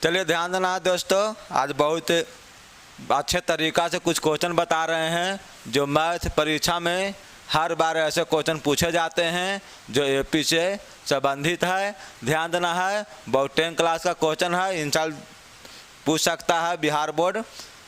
चलिए ध्यान देना है दोस्तों, आज बहुत अच्छे तरीक़ा से कुछ क्वेश्चन बता रहे हैं जो मैथ परीक्षा में हर बार ऐसे क्वेश्चन पूछे जाते हैं जो एपी से संबंधित है। ध्यान देना है, बहुत 10 क्लास का क्वेश्चन है, इन साल पूछ सकता है बिहार बोर्ड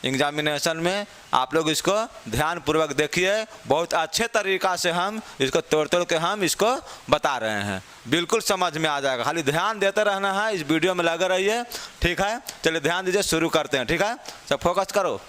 एग्जामिनेशन में। आप लोग इसको ध्यान पूर्वक देखिए, बहुत अच्छे तरीक़ा से हम इसको तोड़ तोड़ के हम इसको बता रहे हैं, बिल्कुल समझ में आ जाएगा। खाली ध्यान देते रहना है, इस वीडियो में लगे रहिए, ठीक है। चलिए ध्यान दीजिए, शुरू करते हैं, ठीक है। सब फोकस करो,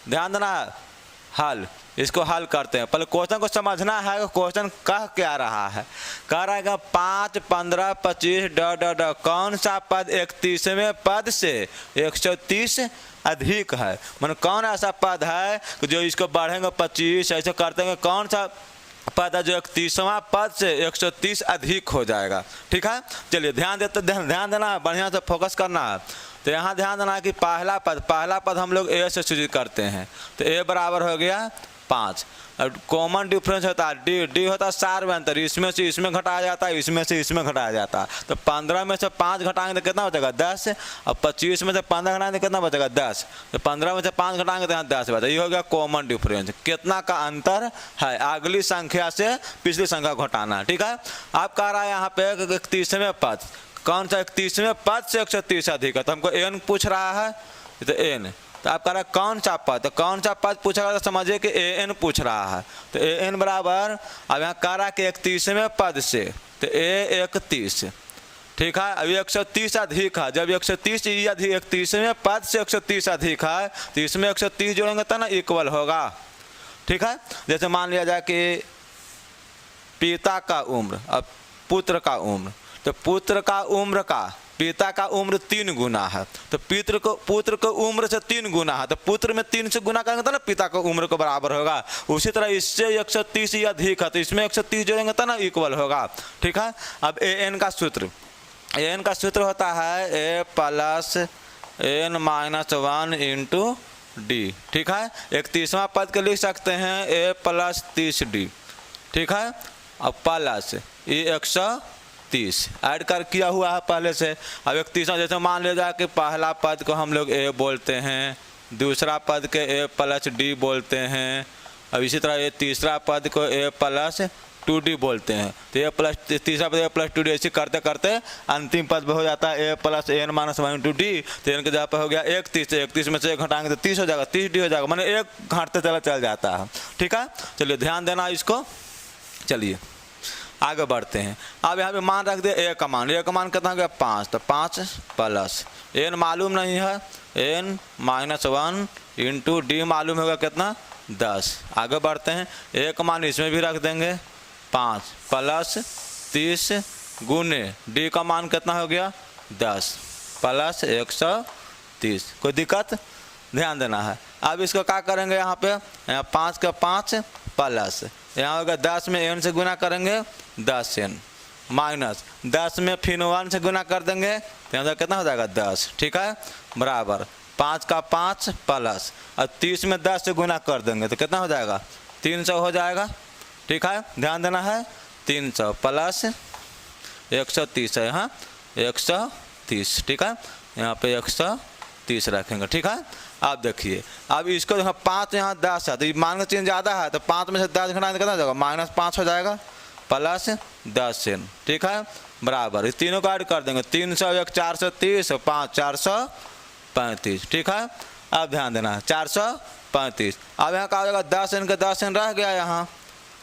ध्यान देना है। हल, इसको हल करते हैं। पहले क्वेश्चन को समझना है, क्वेश्चन कह क्या रहा है। कह रहा है 5, 15, 25 ड कौन सा पद 31वें पद से 130 अधिक है। मतलब कौन ऐसा पद है कि जो इसको बढ़ेंगे 25 ऐसे करते हैं, कौन सा पद है जो 31वां पद से 130 अधिक हो जाएगा, ठीक है। चलिए ध्यान देते, ध्यान देना है, बढ़िया से फोकस करना है। तो यहाँ ध्यान देना है कि पहला पद हम लोग ए से सूचित करते हैं, तो ए बराबर हो गया 5। और कॉमन डिफरेंस होता है डी होता है सार में अंतर, इसमें से इसमें घटाया जाता है, इसमें से इसमें घटाया जाता है। तो 15 में से 5 घटाएंगे तो कितना बचेगा 10, और 25 में से 15 घटाएंगे तो कितना बचेगा 10। तो 15 में से 5 घटाएंगे तो यहाँ 10 बचा। ये हो गया कॉमन डिफरेंस, कितना का अंतर है अगली संख्या से पिछली संख्या घटाना, ठीक है। आप कह रहा है यहाँ पे 31वें पद, कौन सा 31वें पद से 130 अधिक है, तो हमको एन पूछ रहा है, तो एन। तो आप कह रहे हैं कौन सा पद, तो कौन सा पद पूछेगा तो समझिए कि ए एन पूछ रहा है। तो ए एन बराबर, अब यहाँ कह रहा है कि 31वें पद से, तो ए 31, ठीक है। अभी 130 अधिक है, जब 130 अधिक 31वें पद से 130 अधिक है तो इसमें 130 जोड़ेंगे तो ना इक्वल होगा, ठीक है। जैसे मान लिया जाए कि पिता का उम्र और पुत्र का उम्र, तो पुत्र का उम्र का पिता का उम्र 3 गुना है, तो पुत्र को उम्र से 3 गुना है, तो पुत्र में 3 से गुना करेंगे तो ना पिता को उम्र को बराबर होगा। उसी तरह इससे 130 अधिक है तो इसमें 130 जोड़ेंगे तो ना इक्वल होगा, ठीक है। अब ए एन का सूत्र होता है a plus n minus 1 into d, ठीक है। 31वां पद को लिख सकते हैं ए प्लस 30 डी, ठीक है। अब प्लस ये 130 ऐड कर किया हुआ है पहले से। अब 31वां, जैसे मान लिया जाए कि पहला पद को हम लोग ए बोलते हैं, दूसरा पद के ए प्लस डी बोलते हैं, अब इसी तरह ये तीसरा पद को ए प्लस 2d बोलते हैं। तो ए प्लस तीसरा पद ए प्लस 2d ऐसे करते करते अंतिम पद पे हो जाता है a plus n minus 1 into d. तो एन के जगह पे हो गया 31 में से 1 घटाएंगे तो 30 हो जाएगा, 30d हो जाएगा, मैंने 1 घाटते चल जाता है, ठीक है। चलिए ध्यान देना इसको, चलिए आगे बढ़ते हैं। अब यहाँ पे मान रख दिया ए का मान कितना हो गया 5, तो 5 प्लस एन मालूम नहीं है, एन माइनस 1 इंटू डी मालूम होगा कितना 10। आगे बढ़ते हैं, ए का मान इसमें भी रख देंगे 5 प्लस 30 गुने डी का मान कितना हो गया 10 प्लस 130। कोई दिक्कत, ध्यान देना है। अब इसको क्या करेंगे, यहाँ पे 5 का 5 प्लस यहाँ होगा 10 में एन से गुना करेंगे 10 एन माइनस 10 में फिर 1 से गुना कर देंगे तो यहाँ कितना हो जाएगा 10, ठीक है, बराबर 5 का 5 प्लस और 30 में 10 से गुना कर देंगे तो कितना हो जाएगा 300 हो जाएगा, ठीक है। ध्यान देना है, 300 प्लस 130 है, यहाँ 130, ठीक है, यहाँ पे 130 रखेंगे, ठीक है। आप देखिए, अब इसको 5 यहाँ 10 है तो मान का चिन्ह ज़्यादा है, तो 5 में से 10 घटाएंगे कितना हो जाएगा -5 हो जाएगा प्लस 10 एन, ठीक है, बराबर इस तीनों को ऐड कर देंगे 300 1 430 5 435, ठीक है। अब ध्यान देना है 435। अब यहाँ क्या हो जाएगा 10 एन के 10 एन रह गया, यहाँ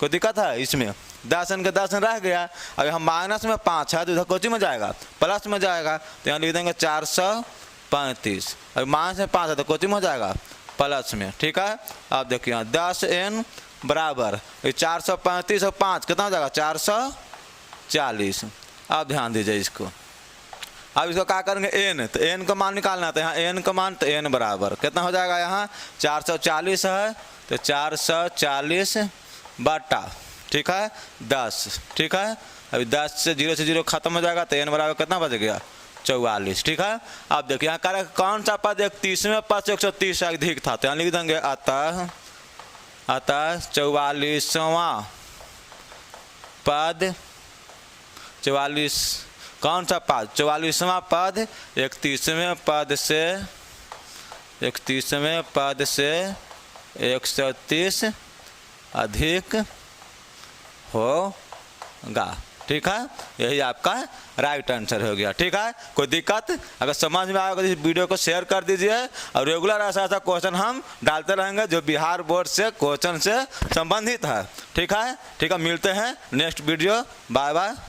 कोई दिक्कत है इसमें 10 एन के 10 एन रह गया। अब यहाँ माइनस में 5 है तो इधर कोची में जाएगा प्लस में जाएगा, तो यहाँ लिख देंगे 435। अब माइनस में 5 है तो कोची में हो जाएगा प्लस में, ठीक है। अब देखिए यहाँ 10 एन बराबर 435 और 5 कितना हो जाएगा 440। अब ध्यान दीजिए इसको, अब इसको क्या करेंगे एन, तो एन का मान निकालना था, यहाँ एन का मान, तो एन बराबर कितना हो जाएगा, यहाँ 440 है तो 440 बटा, ठीक है 10, ठीक है। अभी 10 से 0 खत्म हो जाएगा तो एन बराबर कितना बच गया 44, ठीक है। अब देखिए यहाँ कह कौन सा पद 31वें पद से 130 अधिक था, तो यहाँ लिख देंगे अतः 44वां पद 44 कौन सा पद? 44वां पद 31वें पद से 130 अधिक होगा। ठीक है, यही आपका राइट आंसर हो गया। ठीक है, कोई दिक्कत? अगर समझ में आएगा तो इस वीडियो को शेयर कर दीजिए, और रेगुलर ऐसा क्वेश्चन हम डालते रहेंगे जो बिहार बोर्ड से क्वेश्चन से संबंधित है। ठीक है, मिलते हैं नेक्स्ट वीडियो। Bye bye.